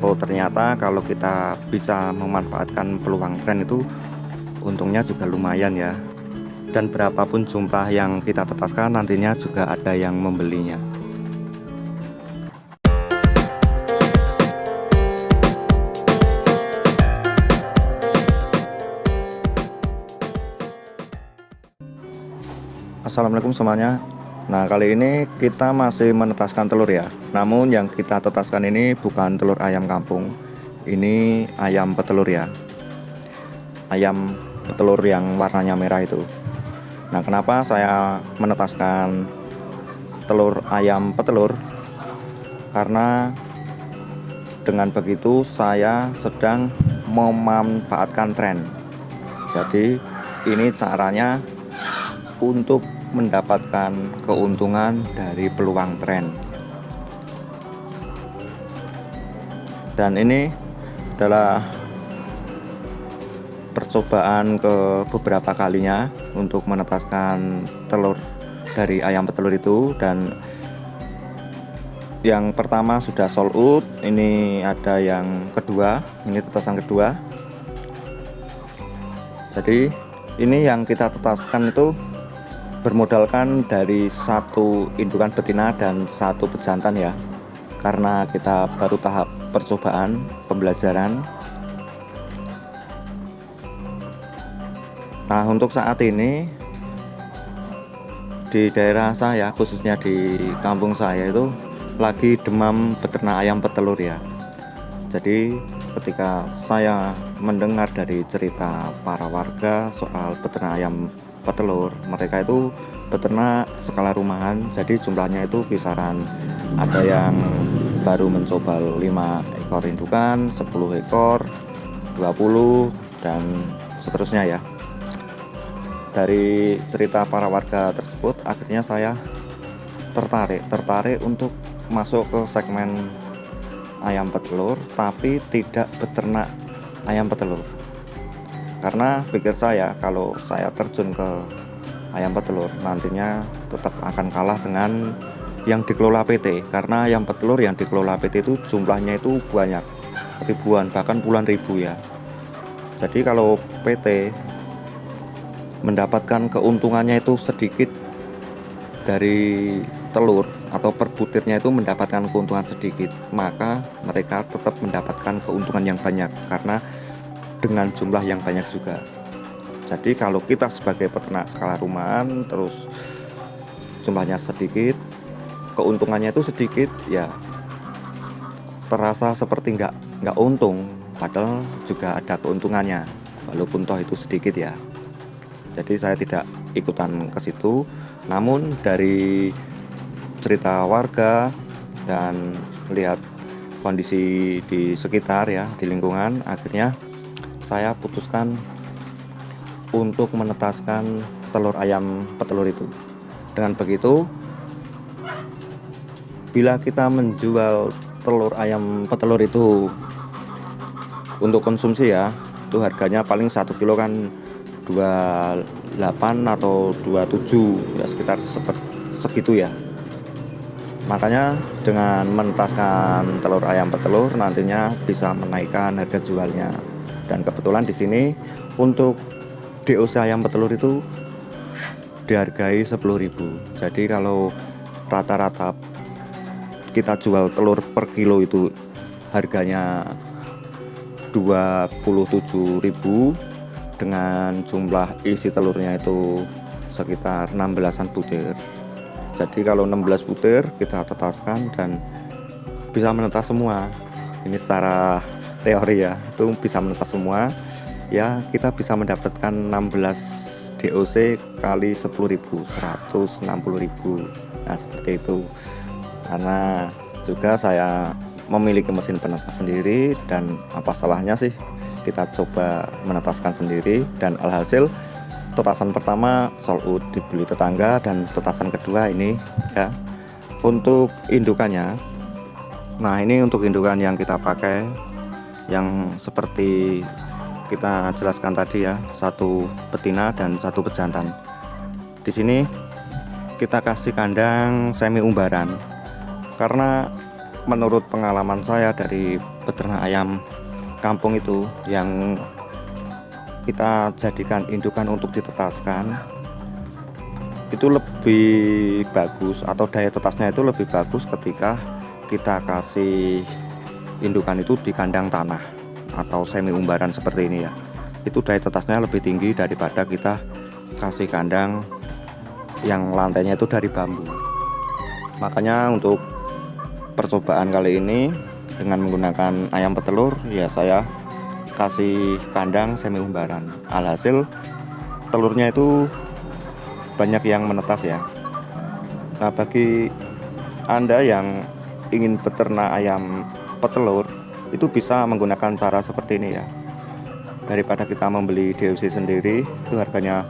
Oh ternyata kalau kita bisa memanfaatkan peluang tren itu untungnya juga lumayan ya. Dan berapapun jumlah yang kita tetaskan nantinya juga ada yang membelinya. Assalamualaikum semuanya. Nah kali ini kita masih menetaskan telur ya. Namun yang kita tetaskan ini bukan telur ayam kampung. Ini ayam petelur ya. Ayam petelur yang warnanya merah itu. Nah kenapa saya menetaskan telur ayam petelur? Karena dengan begitu saya sedang memanfaatkan tren. Jadi ini caranya untuk mendapatkan keuntungan dari peluang tren. Dan ini adalah percobaan ke beberapa kalinya untuk menetaskan telur dari ayam petelur itu. Dan yang pertama sudah sold out, ini ada yang kedua, ini tetasan kedua. Jadi ini yang kita tetaskan itu bermodalkan dari satu indukan betina dan satu pejantan ya, karena kita baru tahap percobaan pembelajaran. Nah untuk saat ini di daerah saya, khususnya di kampung saya itu lagi demam beternak ayam petelur ya. Jadi ketika saya mendengar dari cerita para warga soal beternak ayam petelur, mereka itu beternak skala rumahan, jadi jumlahnya itu kisaran ada yang baru mencoba 5 ekor indukan, 10 ekor, 20 dan seterusnya ya. Dari cerita para warga tersebut akhirnya saya tertarik untuk masuk ke segmen ayam petelur, tapi tidak beternak ayam petelur. Karena pikir saya kalau saya terjun ke ayam petelur nantinya tetap akan kalah dengan yang dikelola PT. Karena ayam petelur yang dikelola PT itu jumlahnya itu banyak, ribuan bahkan puluhan ribu ya. Jadi kalau PT mendapatkan keuntungannya itu sedikit dari telur atau per butirnya itu mendapatkan keuntungan sedikit, maka mereka tetap mendapatkan keuntungan yang banyak karena dengan jumlah yang banyak juga. Jadi kalau kita sebagai peternak skala rumahan terus jumlahnya sedikit, keuntungannya itu sedikit ya, terasa seperti nggak untung, padahal juga ada keuntungannya walaupun toh itu sedikit ya. Jadi saya tidak ikutan ke situ. Namun dari cerita warga dan melihat kondisi di sekitar ya, di lingkungan, akhirnya saya putuskan untuk menetaskan telur ayam petelur itu. Dengan begitu, bila kita menjual telur ayam petelur itu untuk konsumsi ya, itu harganya paling 1 kilo kan 28 atau 27 ya, sekitar segitu ya. Makanya dengan menetaskan telur ayam petelur nantinya bisa menaikkan harga jualnya. Dan kebetulan di sini untuk DOC ayam petelur itu dihargai 10.000. Jadi kalau rata-rata kita jual telur per kilo itu harganya 27.000, dengan jumlah isi telurnya itu sekitar 16-an butir. Jadi kalau 16 butir kita tetaskan dan bisa menetas semua. Ini secara teori ya, itu bisa menetas semua ya, kita bisa mendapatkan 16 DOC kali 10.000, 160.000. Nah seperti itu. Karena juga saya memiliki mesin penetas sendiri, dan apa salahnya sih kita coba menetaskan sendiri. Dan alhasil tetasan pertama sold out, dibeli tetangga, dan tetasan kedua ini ya untuk indukannya. Nah ini untuk indukan yang kita pakai yang seperti kita jelaskan tadi ya, satu betina dan satu pejantan. Di sini kita kasih kandang semi umbaran karena menurut pengalaman saya dari peternak ayam kampung itu yang kita jadikan indukan untuk ditetaskan, itu lebih bagus atau daya tetasnya itu lebih bagus ketika kita kasih indukan itu di kandang tanah atau semi umbaran seperti ini ya. Itu daya tetasnya lebih tinggi daripada kita kasih kandang yang lantainya itu dari bambu. Makanya untuk percobaan kali ini dengan menggunakan ayam petelur ya, saya kasih kandang semi umbaran. Alhasil telurnya itu banyak yang menetas ya. Nah, bagi Anda yang ingin beternak ayam petelur, itu bisa menggunakan cara seperti ini ya. Daripada kita membeli DOC sendiri, itu harganya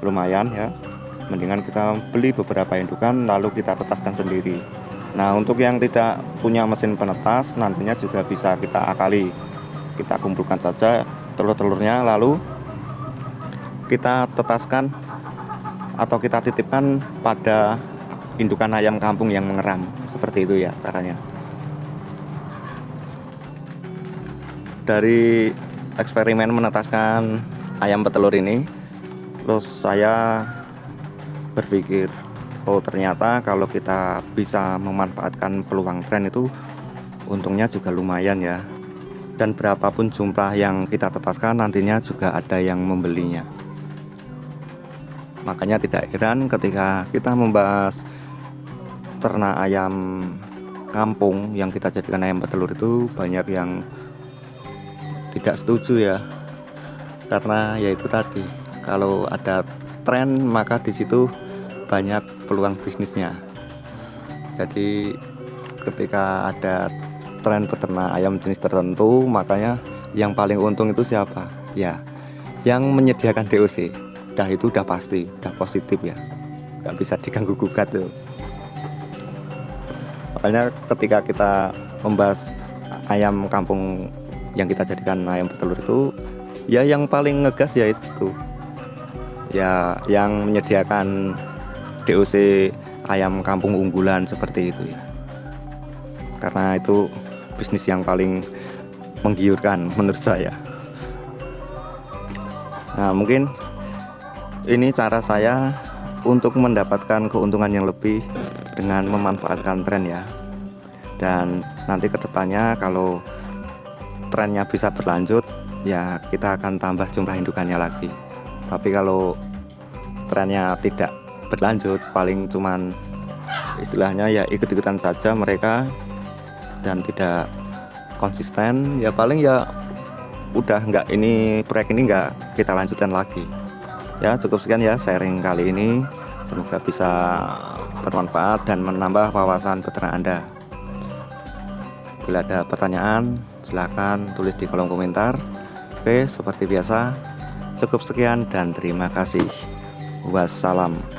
lumayan ya. Mendingan kita beli beberapa indukan lalu kita tetaskan sendiri. Nah, untuk yang tidak punya mesin penetas, nantinya juga bisa kita akali. Kita kumpulkan saja telur-telurnya lalu kita tetaskan atau kita titipkan pada indukan ayam kampung yang mengeram. Seperti itu ya caranya. Dari eksperimen menetaskan ayam petelur ini, terus saya berpikir, oh ternyata kalau kita bisa memanfaatkan peluang tren itu untungnya juga lumayan ya. Dan berapapun jumlah yang kita tetaskan, nantinya juga ada yang membelinya. Makanya tidak heran ketika kita membahas ternak ayam kampung yang kita jadikan ayam petelur itu banyak yang tidak setuju ya. Karena yaitu tadi, kalau ada tren maka di situ banyak peluang bisnisnya. Jadi ketika ada tren peternak ayam jenis tertentu, makanya yang paling untung itu siapa? Ya, yang menyediakan DOC. Itu udah pasti, udah positif ya, nggak bisa diganggu gugat tuh. Makanya ketika kita membahas ayam kampung yang kita jadikan ayam petelur itu, ya yang paling ngegas ya itu ya yang menyediakan DOC ayam kampung unggulan seperti itu ya. Karena itu bisnis yang paling menggiurkan menurut saya. Nah, mungkin ini cara saya untuk mendapatkan keuntungan yang lebih dengan memanfaatkan tren ya. Dan nanti kedepannya kalau trennya bisa berlanjut ya, kita akan tambah jumlah indukannya lagi. Tapi kalau trennya tidak berlanjut, paling cuman istilahnya ya ikut-ikutan saja mereka dan tidak konsisten, ya paling ya udah nggak, ini proyek ini nggak kita lanjutkan lagi ya. Cukup sekian ya sharing kali ini, semoga bisa bermanfaat dan menambah wawasan peternak Anda. Bila ada pertanyaan silahkan tulis di kolom komentar. Oke, seperti biasa cukup sekian dan terima kasih. Wassalam.